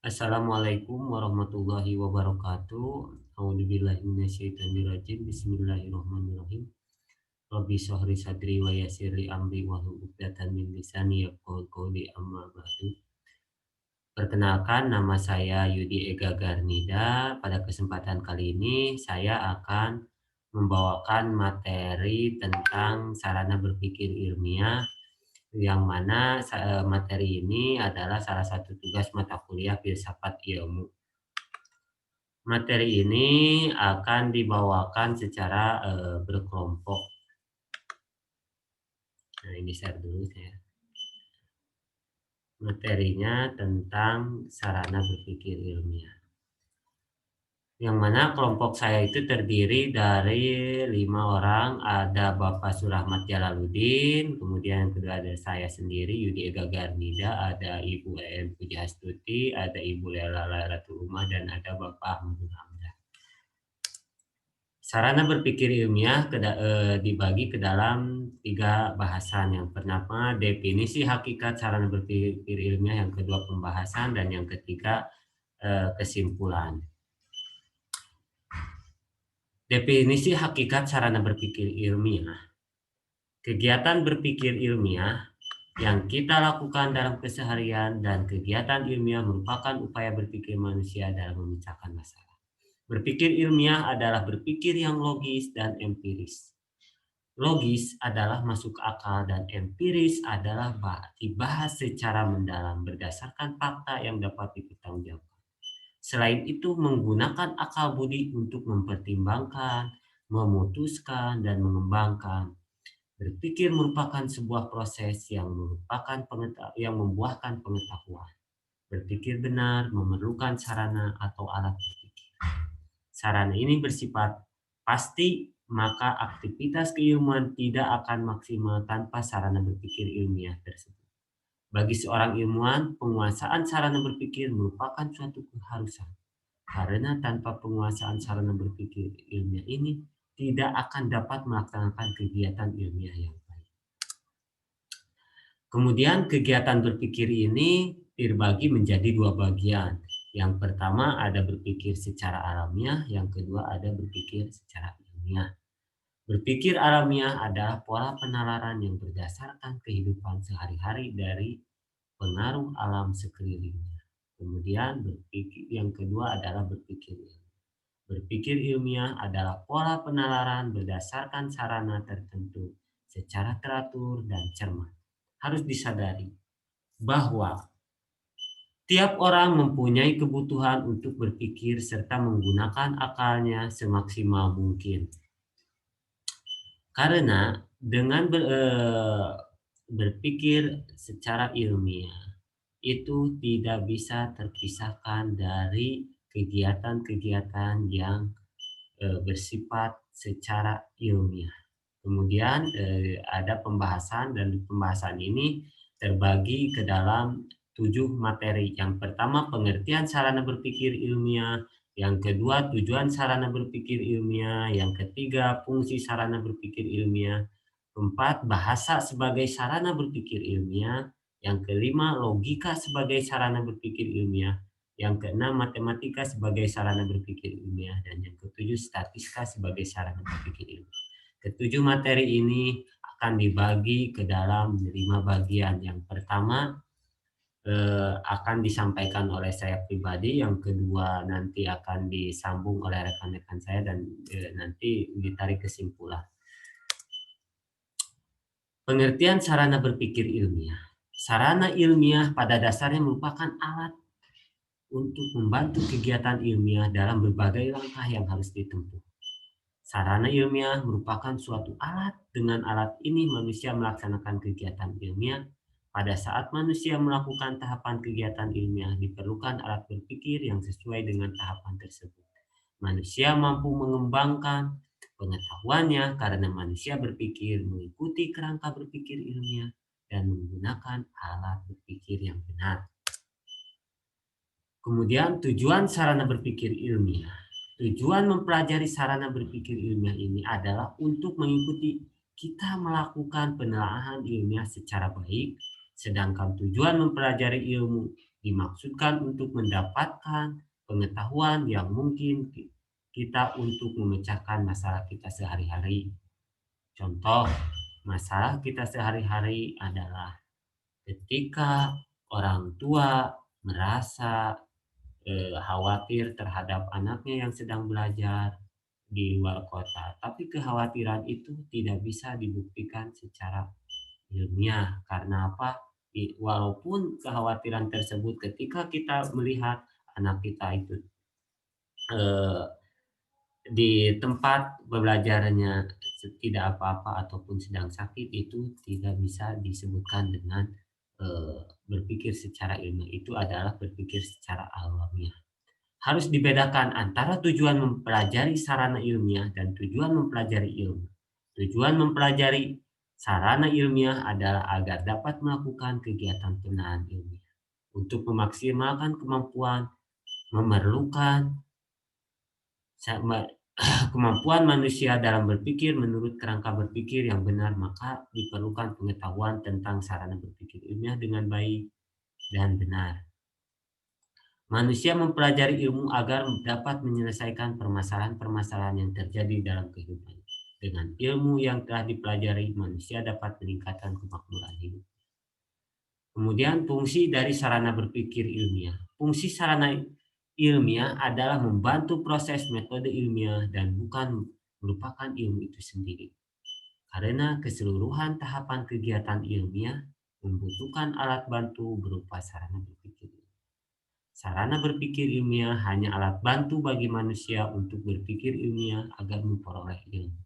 Assalamualaikum warahmatullahi wabarakatuh. A'udzubillahi minasyaitonirrajim. Bismillahirrahmanirrahim. Rabbi shrah sadri wa yassir li amri wahlul 'uqdatam min lisani yafqahu qawli amma ba'du. Perkenalkan, nama saya Yudi Ega Garnida. Pada kesempatan kali ini saya akan membawakan materi tentang sarana berpikir ilmiah, yang mana materi ini adalah salah satu tugas mata kuliah filsafat ilmu. Materi ini akan dibawakan secara berkelompok. Nah, ini share dulu saya. Materinya tentang sarana berpikir ilmiah. Yang mana kelompok saya itu terdiri dari 5 orang, ada Bapak Surahmat Jalaluddin, kemudian yang kedua ada saya sendiri Yudi Ega Garnida, ada Ibu En Pujastuti, ada Ibu Lela Lairatul Umah, dan ada Bapak Ahmadul Hamdah. Sarana berpikir ilmiah dibagi ke dalam 3 bahasan. Yang pertama definisi hakikat sarana berpikir ilmiah, yang kedua pembahasan, dan yang ketiga kesimpulan. Definisi hakikat sarana berpikir ilmiah. Kegiatan berpikir ilmiah yang kita lakukan dalam keseharian dan kegiatan ilmiah merupakan upaya berpikir manusia dalam memecahkan masalah. Berpikir ilmiah adalah berpikir yang logis dan empiris. Logis adalah masuk akal dan empiris adalah dibahas secara mendalam berdasarkan fakta yang dapat dipertanggungjawabkan. Selain itu, menggunakan akal budi untuk mempertimbangkan, memutuskan, dan mengembangkan. Berpikir merupakan sebuah proses yang membuahkan pengetahuan. Berpikir benar memerlukan sarana atau alat berpikir. Sarana ini bersifat pasti, maka aktivitas keilmuan tidak akan maksimal tanpa sarana berpikir ilmiah tersebut. Bagi seorang ilmuwan, penguasaan sarana berpikir merupakan suatu keharusan. Karena tanpa penguasaan sarana berpikir ilmiah ini, tidak akan dapat melaksanakan kegiatan ilmiah yang baik. Kemudian kegiatan berpikir ini terbagi menjadi 2 bagian. Yang pertama ada berpikir secara alamiah, yang kedua ada berpikir secara ilmiah. Berpikir alamiah adalah pola penalaran yang berdasarkan kehidupan sehari-hari dari pengaruh alam sekelilingnya. Kemudian yang kedua adalah berpikir ilmiah. Berpikir ilmiah adalah pola penalaran berdasarkan sarana tertentu secara teratur dan cermat. Harus disadari bahwa tiap orang mempunyai kebutuhan untuk berpikir serta menggunakan akalnya semaksimal mungkin. Karena dengan berpikir secara ilmiah itu tidak bisa terpisahkan dari kegiatan-kegiatan yang bersifat secara ilmiah. Kemudian ada pembahasan, dan pembahasan ini terbagi ke dalam 7 materi. Yang pertama pengertian sarana berpikir ilmiah, yang kedua tujuan sarana berpikir ilmiah, yang ketiga fungsi sarana berpikir ilmiah, keempat bahasa sebagai sarana berpikir ilmiah, yang kelima logika sebagai sarana berpikir ilmiah, yang keenam matematika sebagai sarana berpikir ilmiah, dan yang ketujuh statistika sebagai sarana berpikir ilmiah. Ketujuh materi ini akan dibagi ke dalam 5 bagian. Yang pertama akan disampaikan oleh saya pribadi, yang kedua nanti akan disambung oleh rekan-rekan saya, dan nanti ditarik kesimpulan. Pengertian sarana berpikir ilmiah. Sarana ilmiah pada dasarnya merupakan alat untuk membantu kegiatan ilmiah dalam berbagai langkah yang harus ditempuh. Sarana ilmiah merupakan suatu alat. Dengan alat ini manusia melaksanakan kegiatan ilmiah. Pada saat manusia melakukan tahapan kegiatan ilmiah, diperlukan alat berpikir yang sesuai dengan tahapan tersebut. Manusia mampu mengembangkan pengetahuannya karena manusia berpikir mengikuti kerangka berpikir ilmiah dan menggunakan alat berpikir yang benar. Kemudian tujuan sarana berpikir ilmiah. Tujuan mempelajari sarana berpikir ilmiah ini adalah untuk mengikuti kita melakukan penelaahan ilmiah secara baik, sedangkan tujuan mempelajari ilmu dimaksudkan untuk mendapatkan pengetahuan yang mungkin kita untuk memecahkan masalah kita sehari-hari. Contoh, masalah kita sehari-hari adalah ketika orang tua merasa khawatir terhadap anaknya yang sedang belajar di luar kota, tapi kekhawatiran itu tidak bisa dibuktikan secara ilmiah. Karena apa? Walaupun kekhawatiran tersebut ketika kita melihat anak kita itu eh, di tempat belajarnya tidak apa-apa ataupun sedang sakit, itu tidak bisa disebutkan dengan berpikir secara ilmiah. Itu adalah berpikir secara alamiah. Harus dibedakan antara tujuan mempelajari sarana ilmiah dan tujuan mempelajari ilmu. Tujuan mempelajari sarana ilmiah adalah agar dapat melakukan kegiatan penelitian ilmiah untuk memaksimalkan kemampuan memerlukan kemampuan manusia dalam berpikir menurut kerangka berpikir yang benar, maka diperlukan pengetahuan tentang sarana berpikir ilmiah dengan baik dan benar. Manusia mempelajari ilmu agar dapat menyelesaikan permasalahan-permasalahan yang terjadi dalam kehidupan. Dengan ilmu yang telah dipelajari, manusia dapat meningkatkan kemakmuran hidup. Kemudian fungsi dari sarana berpikir ilmiah. Fungsi sarana ilmiah adalah membantu proses metode ilmiah dan bukan merupakan ilmu itu sendiri. Karena keseluruhan tahapan kegiatan ilmiah membutuhkan alat bantu berupa sarana berpikir. Sarana berpikir ilmiah hanya alat bantu bagi manusia untuk berpikir ilmiah agar memperoleh ilmu.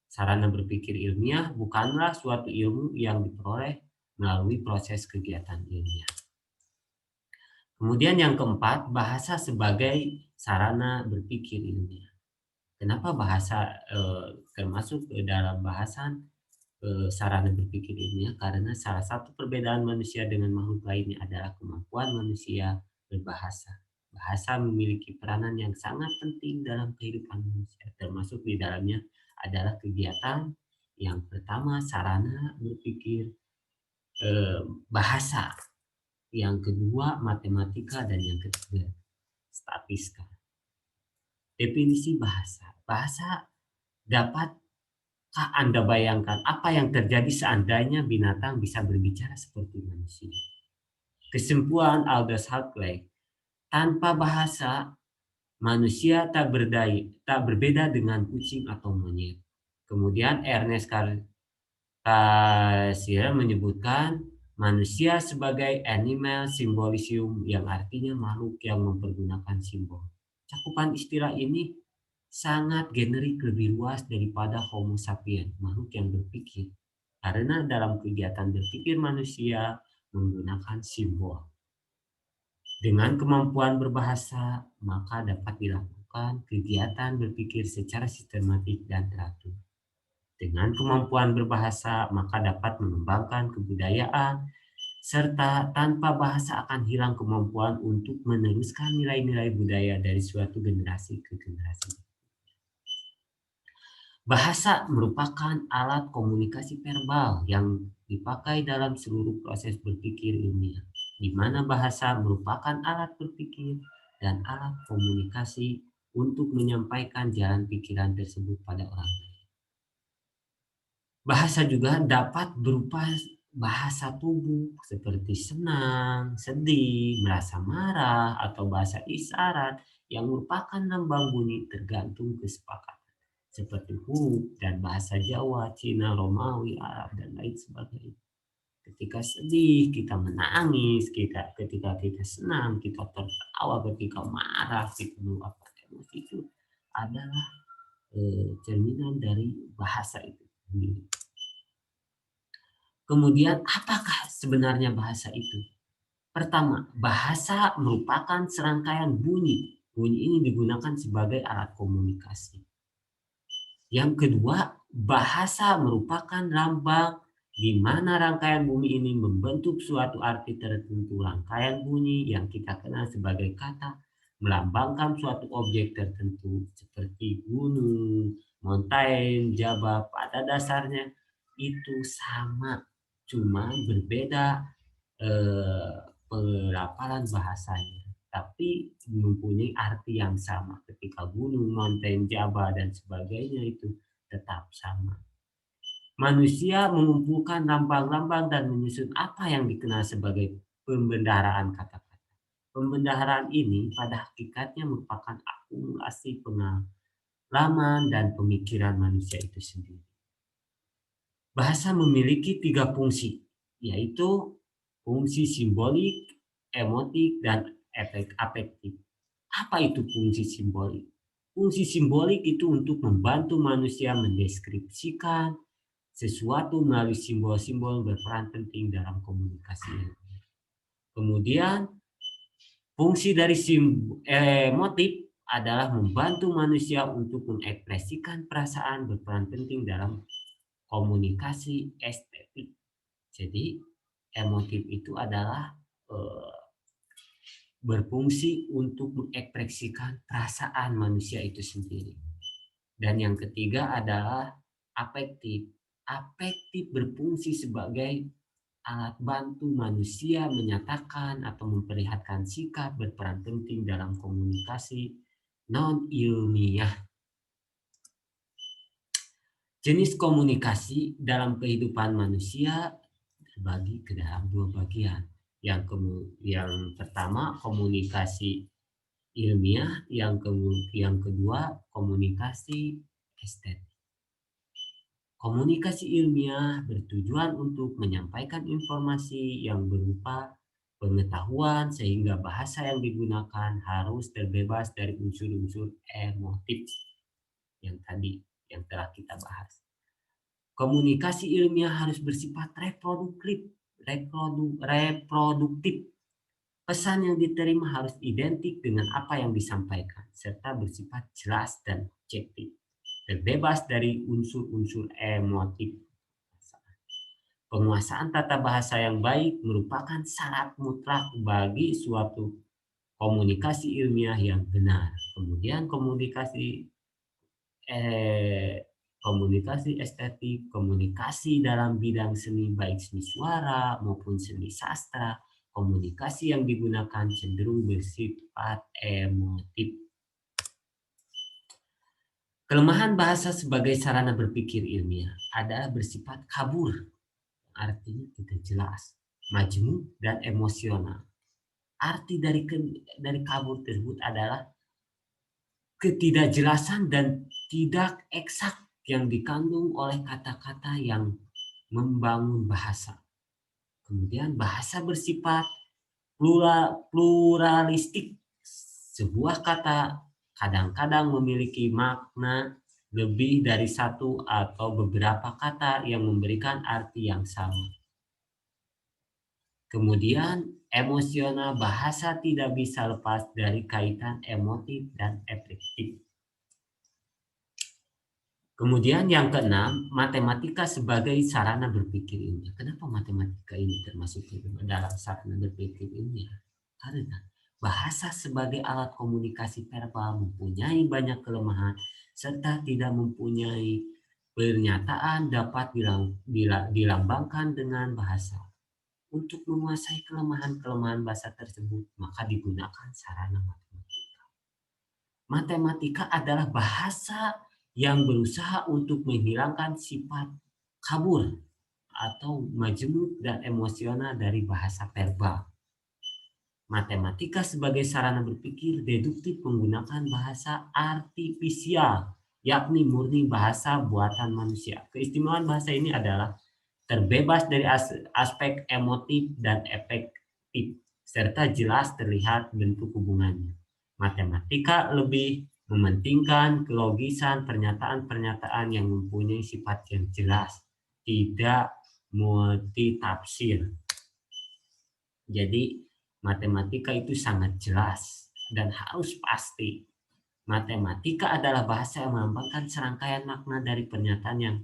Sarana berpikir ilmiah bukanlah suatu ilmu yang diperoleh melalui proses kegiatan ilmiah. Kemudian yang keempat, bahasa sebagai sarana berpikir ilmiah. Kenapa bahasa termasuk dalam bahasan sarana berpikir ilmiah? Karena salah satu perbedaan manusia dengan makhluk lainnya adalah kemampuan manusia berbahasa. Bahasa memiliki peranan yang sangat penting dalam kehidupan manusia, termasuk di dalamnya adalah kegiatan yang pertama sarana berpikir bahasa, yang kedua matematika, dan yang ketiga statistika. Definisi bahasa. Bahasa, dapatkah Anda bayangkan apa yang terjadi seandainya binatang bisa berbicara seperti manusia? Kesimpulan Aldous Huxley, tanpa bahasa, manusia tak berbeda dengan kucing atau monyet. Kemudian Ernest Cassirer menyebutkan manusia sebagai animal symbolism, yang artinya makhluk yang mempergunakan simbol. Cakupan istilah ini sangat generik, lebih luas daripada Homo sapiens, makhluk yang berpikir. Karena dalam kegiatan berpikir manusia menggunakan simbol. Dengan kemampuan berbahasa, maka dapat dilakukan kegiatan berpikir secara sistematik dan teratur. Dengan kemampuan berbahasa, maka dapat mengembangkan kebudayaan, serta tanpa bahasa akan hilang kemampuan untuk meneruskan nilai-nilai budaya dari suatu generasi ke generasi. Bahasa merupakan alat komunikasi verbal yang dipakai dalam seluruh proses berpikir ilmiah, di mana bahasa merupakan alat berpikir dan alat komunikasi untuk menyampaikan jalan pikiran tersebut pada orang lain. Bahasa juga dapat berupa bahasa tubuh seperti senang, sedih, merasa marah, atau bahasa isyarat yang merupakan lambang bunyi tergantung kesepakatan seperti huruf dan bahasa Jawa, Cina, Romawi, Arab, dan lain sebagainya. Ketika sedih, kita menangis, ketika kita senang, kita tertawa, ketika marah, kita meluapkan emosi, itu adalah cerminan dari bahasa itu sendiri. Kemudian apakah sebenarnya bahasa itu? Pertama, bahasa merupakan serangkaian bunyi. Bunyi ini digunakan sebagai alat komunikasi. Yang kedua, bahasa merupakan lambang di mana rangkaian bunyi ini membentuk suatu arti tertentu. Rangkaian bunyi yang kita kenal sebagai kata melambangkan suatu objek tertentu seperti gunung, mountain, jabal. Pada dasarnya itu sama, cuma berbeda pelafalan bahasanya, tapi mempunyai arti yang sama. Ketika gunung, mountain, jabal, dan sebagainya itu tetap sama. Manusia mengumpulkan lambang-lambang dan menyusun apa yang dikenal sebagai pembendaharaan kata-kata. Pembendaharaan ini pada hakikatnya merupakan akumulasi pengalaman dan pemikiran manusia itu sendiri. Bahasa memiliki 3 fungsi, yaitu fungsi simbolik, emotik, dan afektif. Apa itu fungsi simbolik? Fungsi simbolik itu untuk membantu manusia mendeskripsikan sesuatu melalui simbol-simbol berperan penting dalam komunikasi ilmiah. Kemudian, fungsi dari motif adalah membantu manusia untuk mengekspresikan perasaan berperan penting dalam komunikasi estetik. Jadi, emotif itu adalah berfungsi untuk mengekspresikan perasaan manusia itu sendiri. Dan yang ketiga adalah afektif. Afektif berfungsi sebagai alat bantu manusia menyatakan atau memperlihatkan sikap berperan penting dalam komunikasi non-ilmiah. Jenis komunikasi dalam kehidupan manusia terbagi ke dalam 2 bagian. Yang pertama komunikasi ilmiah, yang kedua komunikasi estetik. Komunikasi ilmiah bertujuan untuk menyampaikan informasi yang berupa pengetahuan sehingga bahasa yang digunakan harus terbebas dari unsur-unsur emotif yang telah kita bahas. Komunikasi ilmiah harus bersifat reproduktif. Pesan yang diterima harus identik dengan apa yang disampaikan, serta bersifat jelas dan objektif, terbebas dari unsur-unsur emotif. Penguasaan tata bahasa yang baik merupakan syarat mutlak bagi suatu komunikasi ilmiah yang benar. Kemudian komunikasi estetik, komunikasi dalam bidang seni, baik seni suara maupun seni sastra. Komunikasi yang digunakan cenderung bersifat emotif. Kelemahan bahasa sebagai sarana berpikir ilmiah adalah bersifat kabur, artinya tidak jelas, majemuk, dan emosional. Arti dari kabur tersebut adalah ketidakjelasan dan tidak eksak yang dikandung oleh kata-kata yang membangun bahasa. Kemudian bahasa bersifat pluralistik. Sebuah kata kadang-kadang memiliki makna lebih dari satu atau beberapa kata yang memberikan arti yang sama. Kemudian emosional bahasa tidak bisa lepas dari kaitan emotif dan afektif. Kemudian yang keenam, matematika sebagai sarana berpikir ilmiah. Kenapa matematika ini termasuk dalam sarana berpikir ilmiah? Karena bahasa sebagai alat komunikasi verbal mempunyai banyak kelemahan serta tidak mempunyai pernyataan dapat dilambangkan dengan bahasa. Untuk menguasai kelemahan-kelemahan bahasa tersebut, maka digunakan sarana matematika. Matematika adalah bahasa yang berusaha untuk menghilangkan sifat kabur atau majemuk dan emosional dari bahasa verbal. Matematika sebagai sarana berpikir deduktif menggunakan bahasa artifisial, yakni murni bahasa buatan manusia. Keistimewaan bahasa ini adalah terbebas dari aspek emotif dan efektif, serta jelas terlihat bentuk hubungannya. Matematika lebih mementingkan kelogisan pernyataan-pernyataan yang mempunyai sifat yang jelas, tidak multitafsir. Jadi matematika itu sangat jelas dan harus pasti. Matematika adalah bahasa yang melambangkan serangkaian makna dari pernyataan yang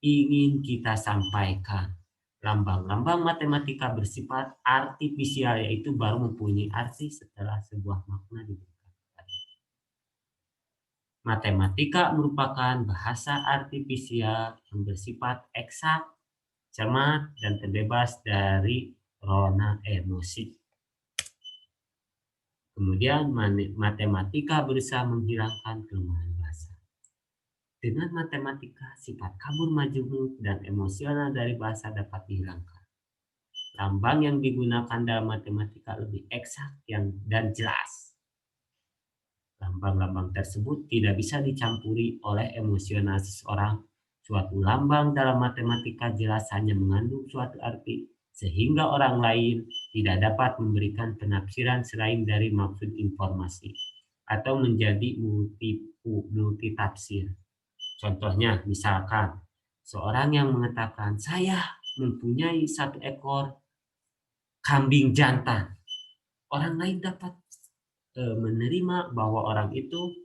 ingin kita sampaikan. Lambang-lambang matematika bersifat artifisial, yaitu baru mempunyai arti setelah sebuah makna diberikan. Matematika merupakan bahasa artifisial yang bersifat eksak, cermat, dan terbebas dari rona emosi. Kemudian matematika berusaha menghilangkan kelemahan bahasa. Dengan matematika, sifat kabur majemuk dan emosional dari bahasa dapat dihilangkan. Lambang yang digunakan dalam matematika lebih eksak dan jelas. Lambang-lambang tersebut tidak bisa dicampuri oleh emosional seseorang. Suatu lambang dalam matematika jelas hanya mengandung suatu arti, sehingga orang lain tidak dapat memberikan penafsiran selain dari maksud informasi, atau menjadi multitafsir. Contohnya, misalkan, seorang yang mengatakan, saya mempunyai 1 ekor kambing jantan. Orang lain dapat menerima bahwa orang itu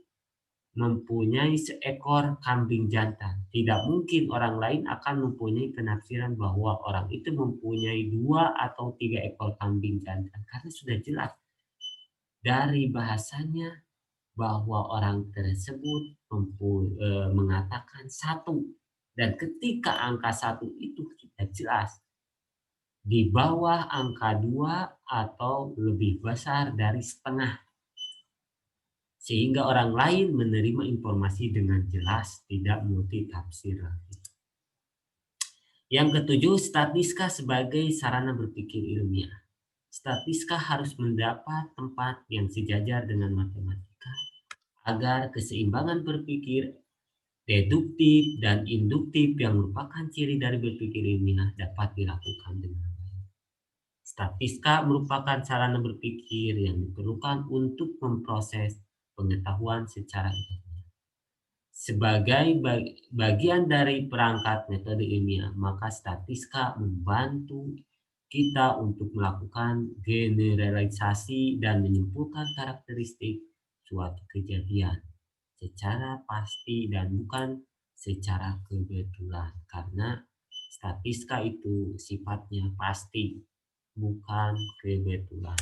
mempunyai seekor kambing jantan. Tidak mungkin orang lain akan mempunyai penafsiran bahwa orang itu mempunyai 2 atau 3 ekor kambing jantan. Karena sudah jelas dari bahasanya bahwa orang tersebut mengatakan 1. Dan ketika angka 1 itu kita jelas di bawah angka 2 atau lebih besar dari setengah. Sehingga orang lain menerima informasi dengan jelas, tidak multitafsir lagi. Yang ketujuh, statistika sebagai sarana berpikir ilmiah. Statistika harus mendapat tempat yang sejajar dengan matematika agar keseimbangan berpikir deduktif dan induktif yang merupakan ciri dari berpikir ilmiah dapat dilakukan dengan baik. Statistika merupakan sarana berpikir yang diperlukan untuk memproses pengetahuan secara ilmiah. Sebagai bagian dari perangkat metode ilmiah, maka statistika membantu kita untuk melakukan generalisasi dan menyimpulkan karakteristik suatu kejadian secara pasti dan bukan secara kebetulan, karena statistika itu sifatnya pasti, bukan kebetulan.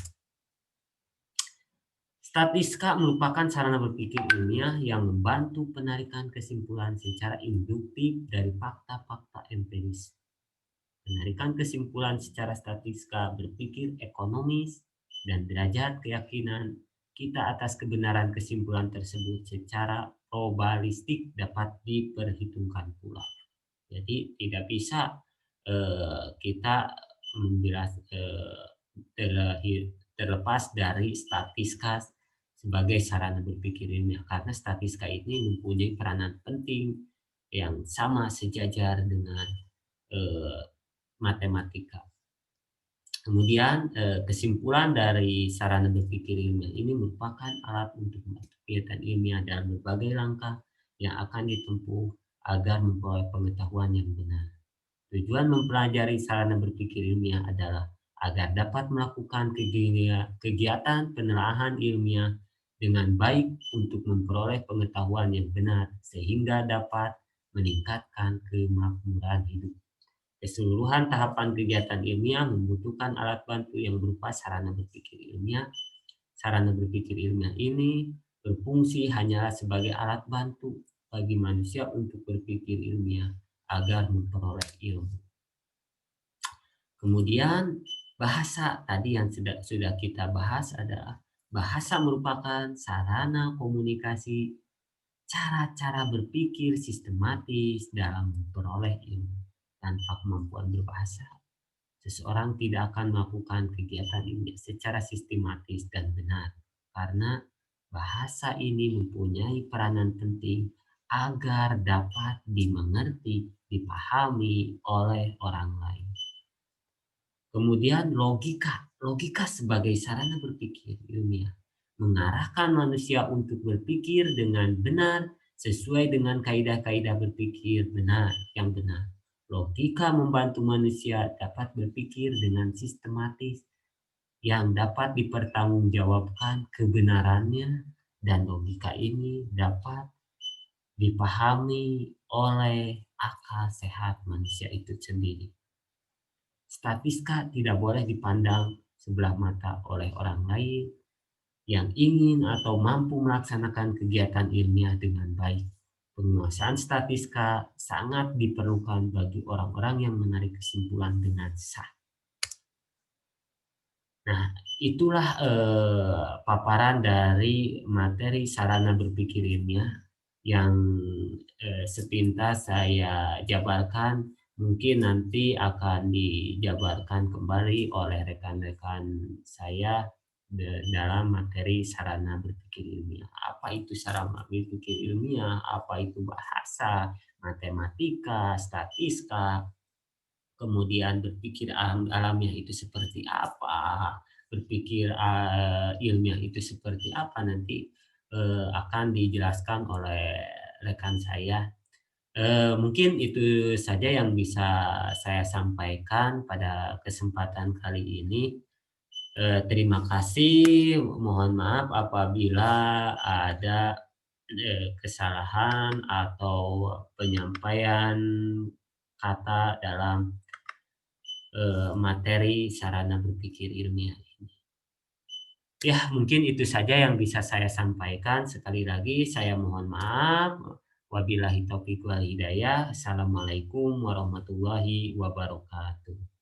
Statistika merupakan sarana berpikir ilmiah yang membantu penarikan kesimpulan secara induktif dari fakta-fakta empiris. Penarikan kesimpulan secara statistika berpikir ekonomis dan derajat keyakinan kita atas kebenaran kesimpulan tersebut secara probabilistik dapat diperhitungkan pula. Jadi tidak bisa kita terlepas dari statistika sebagai sarana berpikir ilmiah, karena statistika ini mempunyai peranan penting yang sama sejajar dengan matematika. Kemudian kesimpulan dari sarana berpikir ilmiah ini merupakan alat untuk kegiatan ilmiah dalam berbagai langkah yang akan ditempuh agar memperoleh pengetahuan yang benar. Tujuan mempelajari sarana berpikir ilmiah adalah agar dapat melakukan kegiatan penelaahan ilmiah dengan baik untuk memperoleh pengetahuan yang benar sehingga dapat meningkatkan kemakmuran hidup. Keseluruhan tahapan kegiatan ilmiah membutuhkan alat bantu yang berupa sarana berpikir ilmiah. Sarana berpikir ilmiah ini berfungsi hanyalah sebagai alat bantu bagi manusia untuk berpikir ilmiah agar memperoleh ilmu. Kemudian bahasa tadi yang sudah kita bahas adalah bahasa merupakan sarana komunikasi, cara-cara berpikir sistematis dalam memperoleh ilmu. Tanpa kemampuan berbahasa, seseorang tidak akan melakukan kegiatan ilmiah secara sistematis dan benar, karena bahasa ini mempunyai peranan penting agar dapat dimengerti, dipahami oleh orang lain. Kemudian logika sebagai sarana berpikir ilmiah mengarahkan manusia untuk berpikir dengan benar sesuai dengan kaidah-kaidah berpikir yang benar. Logika membantu manusia dapat berpikir dengan sistematis yang dapat dipertanggungjawabkan kebenarannya, dan logika ini dapat dipahami oleh akal sehat manusia itu sendiri. Statistika tidak boleh dipandang sebelah mata oleh orang lain yang ingin atau mampu melaksanakan kegiatan ilmiah dengan baik. Penguasaan statistika sangat diperlukan bagi orang-orang yang menarik kesimpulan dengan sah. Nah, itulah, paparan dari materi sarana berpikir ilmiah yang, sepintas saya jabarkan, mungkin nanti akan dijabarkan kembali oleh rekan-rekan saya dalam materi sarana berpikir ilmiah. Apa itu sarana berpikir ilmiah, apa itu bahasa, matematika, statistika, kemudian berpikir alamiah itu seperti apa, berpikir, ilmiah itu seperti apa, nanti, akan dijelaskan oleh rekan saya. Mungkin itu saja yang bisa saya sampaikan pada kesempatan kali ini. Terima kasih, mohon maaf apabila ada, kesalahan atau penyampaian kata dalam materi sarana berpikir ilmiah ini. Ya, mungkin itu saja yang bisa saya sampaikan. Sekali lagi saya mohon maaf. Wabillahi taufiq wal hidayah. Assalamualaikum warahmatullahi wabarakatuh.